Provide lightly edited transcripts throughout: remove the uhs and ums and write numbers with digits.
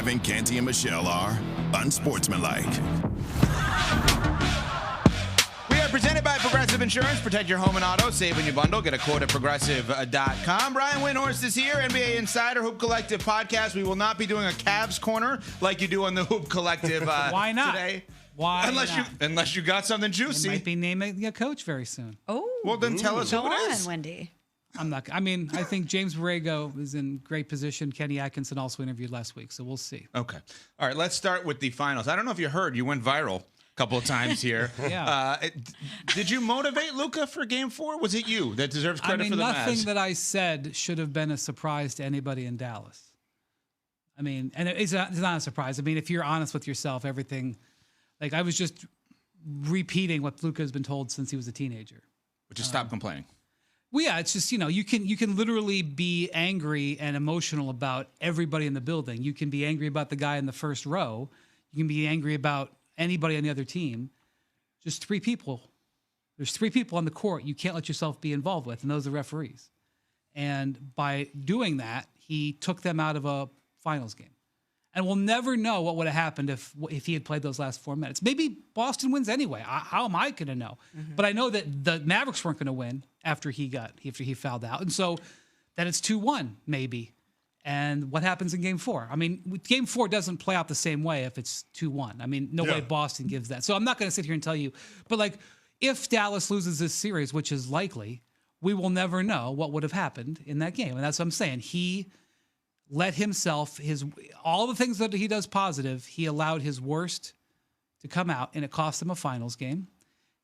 Kevin, Canty, and Michelle are unsportsmanlike. We are presented by Progressive Insurance. Protect your home and auto. Save when you bundle. Get a quote at progressive.com. Brian Windhorst is here, NBA Insider, Hoop Collective podcast. We will not be doing a Cavs corner like you do on the Hoop Collective Why not? today. Why Unless you got something juicy. They might be naming a coach very soon. Oh. Well, then tell us Go who it on, is. Wendy. I think James Borrego is in great position. Kenny Atkinson also interviewed last week, so we'll see. Okay. All right, let's start with the finals. I don't know if you heard, you went viral a couple of times here. Yeah. Did you motivate Luka for Game 4? Was it you that deserves credit for the Mavs? Nothing that I said should have been a surprise to anybody in Dallas. And it's not a surprise. If you're honest with yourself, everything, like I was just repeating what Luka has been told since he was a teenager. But just stop complaining. Well, yeah, it's just, you can literally be angry and emotional about everybody in the building. You can be angry about the guy in the first row. You can be angry about anybody on the other team. Just three people. There's three people on the court you can't let yourself be involved with, and those are referees. And by doing that, he took them out of a finals game. And we'll never know what would have happened if he had played those last 4 minutes. Maybe Boston wins anyway. How am I going to know? Mm-hmm. But I know that the Mavericks weren't going to win after he fouled out. And so then it's 2-1 maybe. And what happens in Game 4? Game 4 doesn't play out the same way if it's 2-1. No way Boston gives that. So I'm not going to sit here and tell you. But if Dallas loses this series, which is likely, we will never know what would have happened in that game. And that's what I'm saying. He let himself, all the things that he does positive, he allowed his worst to come out, and it cost him a finals game.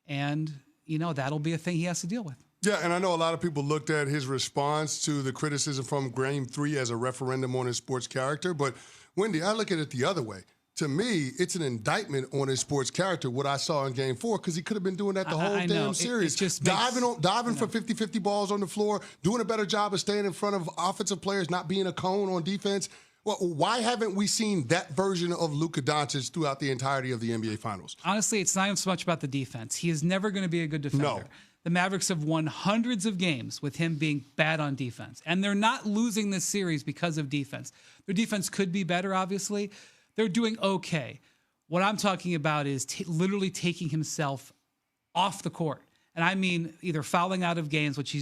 And, that'll be a thing he has to deal with. Yeah, and I know a lot of people looked at his response to the criticism from Game 3 as a referendum on his sports character. But, Wendy, I look at it the other way. To me, it's an indictment on his sports character, what I saw in Game 4, because he could have been doing that the whole damn series. Diving for 50-50 balls on the floor, doing a better job of staying in front of offensive players, not being a cone on defense. Well, why haven't we seen that version of Luka Doncic throughout the entirety of the NBA Finals? Honestly, it's not even so much about the defense. He is never going to be a good defender. No. The Mavericks have won hundreds of games with him being bad on defense. And they're not losing this series because of defense. Their defense could be better, obviously. They're doing okay. What I'm talking about is literally taking himself off the court. And I mean either fouling out of games, which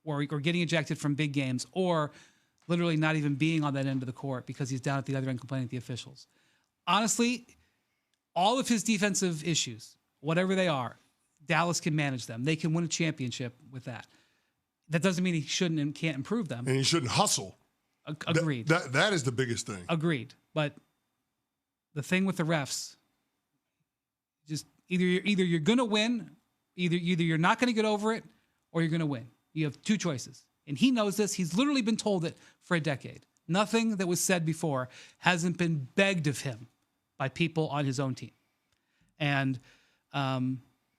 or getting ejected from big games, or literally not even being on that end of the court because he's down at the other end complaining to the officials. Honestly, all of his defensive issues, whatever they are, Dallas can manage them. They can win a championship with that. That doesn't mean he shouldn't and can't improve them. And he shouldn't hustle. Agreed. That is the biggest thing. Agreed. But the thing with the refs, just either you're going to win, either you're not going to get over it, or you're going to win. You have two choices. And he knows this. He's literally been told it for a decade. Nothing that was said before hasn't been begged of him by people on his own team. And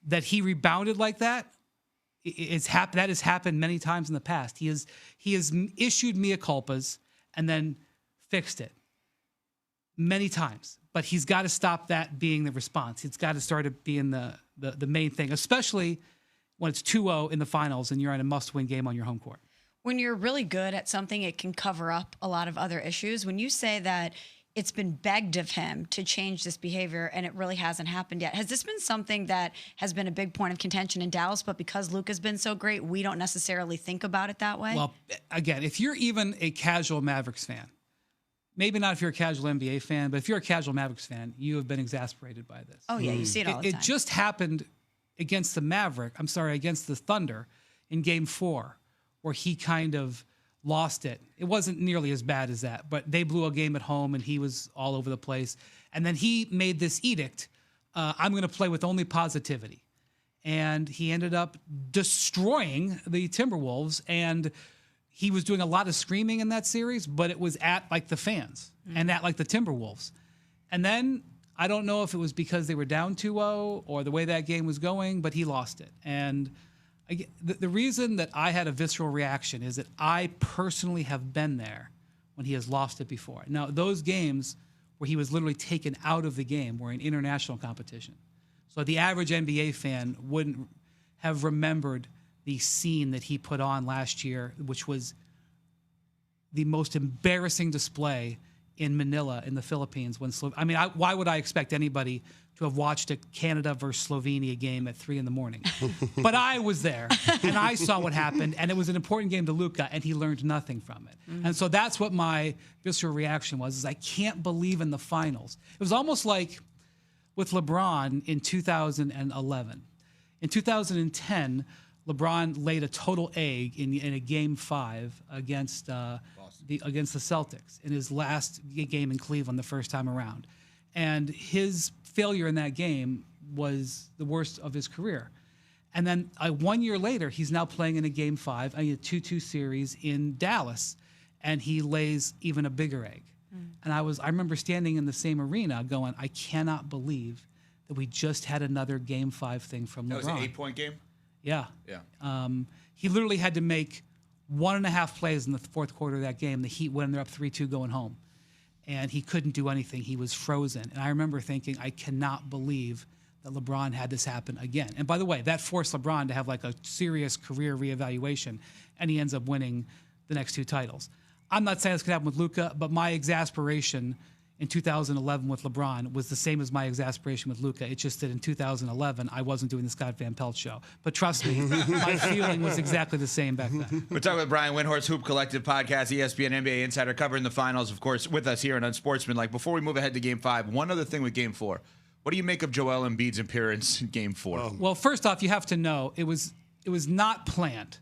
that he rebounded like that, that has happened many times in the past. He has issued mea culpas and then fixed it many times. But he's got to stop that being the response. It's got to start being the main thing, especially when it's 2-0 in the finals and you're in a must-win game on your home court. When you're really good at something, it can cover up a lot of other issues. When you say that it's been begged of him to change this behavior and it really hasn't happened yet, has this been something that has been a big point of contention in Dallas, but because Luka's been so great, we don't necessarily think about it that way? Well, again, if you're even a casual Mavericks fan, maybe not if you're a casual NBA fan, but if you're a casual Mavericks fan, you have been exasperated by this. Oh, yeah, you see it all the time. It just happened against the Thunder in Game 4, where he kind of lost it. It wasn't nearly as bad as that, but they blew a game at home and he was all over the place. And then he made this edict, I'm going to play with only positivity. And he ended up destroying the Timberwolves, and he was doing a lot of screaming in that series, but it was at the fans and at the Timberwolves. And then I don't know if it was because they were down 2-0 or the way that game was going, but he lost it. And the reason that I had a visceral reaction is that I personally have been there when he has lost it before. Now, those games where he was literally taken out of the game were in international competition. So the average NBA fan wouldn't have remembered the scene that he put on last year, which was the most embarrassing display in Manila in the Philippines when why would I expect anybody to have watched a Canada versus Slovenia game at 3 a.m? But I was there and I saw what happened, and it was an important game to Luka, and he learned nothing from it. And so that's what my visceral reaction was, is I can't believe in the finals. It was almost like with LeBron in 2011. In 2010, LeBron laid a total egg in a game 5 against the Celtics in his last game in Cleveland the first time around. And his failure in that game was the worst of his career. And then 1 year later, he's now playing in a game 5, a 2-2 series in Dallas, and he lays even a bigger egg. And I remember standing in the same arena going, I cannot believe that we just had another game 5 thing from LeBron. That was an 8-point game? Yeah. Yeah. He literally had to make 1.5 plays in the fourth quarter of that game. The Heat win, they're up 3-2 going home. And he couldn't do anything. He was frozen. And I remember thinking, I cannot believe that LeBron had this happen again. And by the way, that forced LeBron to have like a serious career reevaluation, and he ends up winning the next 2 titles. I'm not saying this could happen with Luka, but my exasperation in 2011 with LeBron was the same as my exasperation with Luka. It's just that in 2011, I wasn't doing the Scott Van Pelt show. But trust me, my feeling was exactly the same back then. We're talking with Brian Windhorst, Hoop Collective Podcast, ESPN NBA Insider, covering the finals, of course, with us here on Unsportsmanlike. Before we move ahead to Game 5, one other thing with Game 4. What do you make of Joel Embiid's appearance in Game 4? Well, first off, you have to know it was not planned.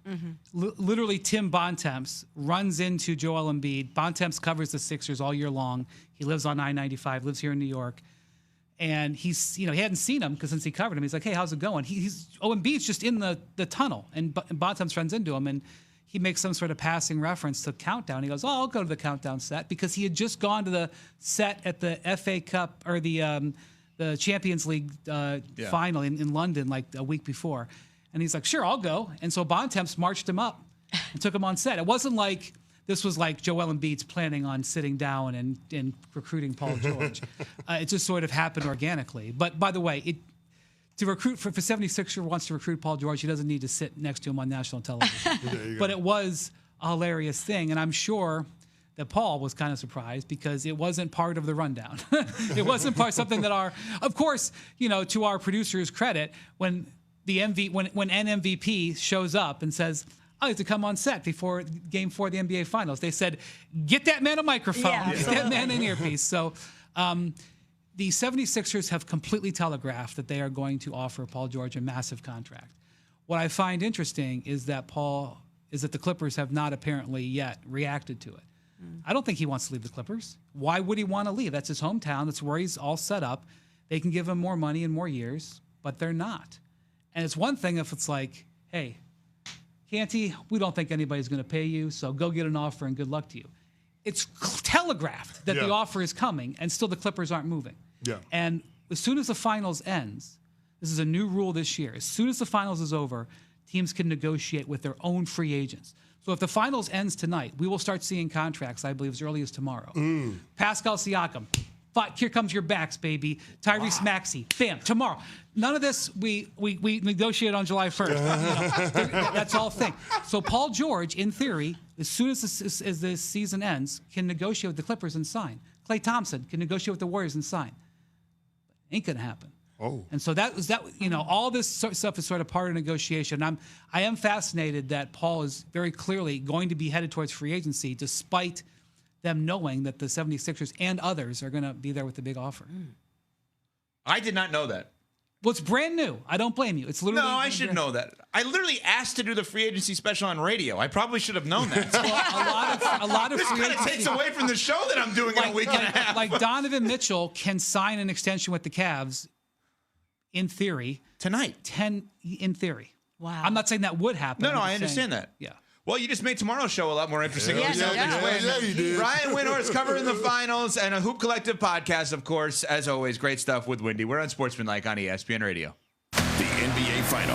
Literally, Tim Bontemps runs into Joel Embiid. Bontemps covers the Sixers all year long. He lives on I-95, lives here in New York. And he hadn't seen him because since he covered him, he's like, hey, how's it going? Embiid's just in the tunnel. And Bontemps runs into him, and he makes some sort of passing reference to Countdown. He goes, I'll go to the Countdown set, because he had just gone to the set at the FA Cup, or the Champions League final in London like a week before. And he's like, sure, I'll go. And so Bontemps marched him up and took him on set. It wasn't like this was like Joel Embiid's planning on sitting down and recruiting Paul George. It just sort of happened organically. But by the way, to recruit for 76er wants to recruit Paul George, he doesn't need to sit next to him on national television. But it was a hilarious thing. And I'm sure that Paul was kind of surprised because it wasn't part of the rundown. It wasn't something that of course, to our producer's credit, when an MVP shows up and says, I have to come on set before Game 4 of the NBA Finals, they said, get that man a microphone, get that man an earpiece. So the 76ers have completely telegraphed that they are going to offer Paul George a massive contract. What I find interesting is that the Clippers have not apparently yet reacted to it. I don't think he wants to leave the Clippers. Why would he want to leave? That's his hometown. That's where he's all set up. They can give him more money and more years, but they're not. And it's one thing if it's like, hey, Canty, we don't think anybody's going to pay you, so go get an offer and good luck to you. It's telegraphed that the offer is coming, and still the Clippers aren't moving. Yeah. And as soon as the finals ends, this is a new rule this year, as soon as the finals is over, teams can negotiate with their own free agents. So if the finals ends tonight, we will start seeing contracts, I believe, as early as tomorrow. Pascal Siakam, here comes your backs, baby. Tyrese Maxey, bam, tomorrow. None of this we negotiate on July 1st. That's all thing. So Paul George, in theory, as soon as this season ends, can negotiate with the Clippers and sign. Klay Thompson can negotiate with the Warriors and sign. Ain't gonna happen. Oh. And so all this stuff is sort of part of negotiation. I am fascinated that Paul is very clearly going to be headed towards free agency, despite them knowing that the 76ers and others are going to be there with the big offer. I did not know that. Well, it's brand new. I don't blame you. It's literally. No, I should know that. I literally asked to do the free agency special on radio. I probably should have known that. Well, a lot of this kind of takes away from the show that I'm doing in a week and a half. Like Donovan Mitchell can sign an extension with the Cavs, in theory, tonight. In theory. Wow. I'm not saying that would happen. No, I understand that. Yeah. Well, you just made tomorrow's show a lot more interesting. Yeah, you did. Brian Windhorst covering the finals, and a Hoop Collective podcast, of course. As always, great stuff with Windy. We're on Sportsmanlike on ESPN Radio. The NBA Finals.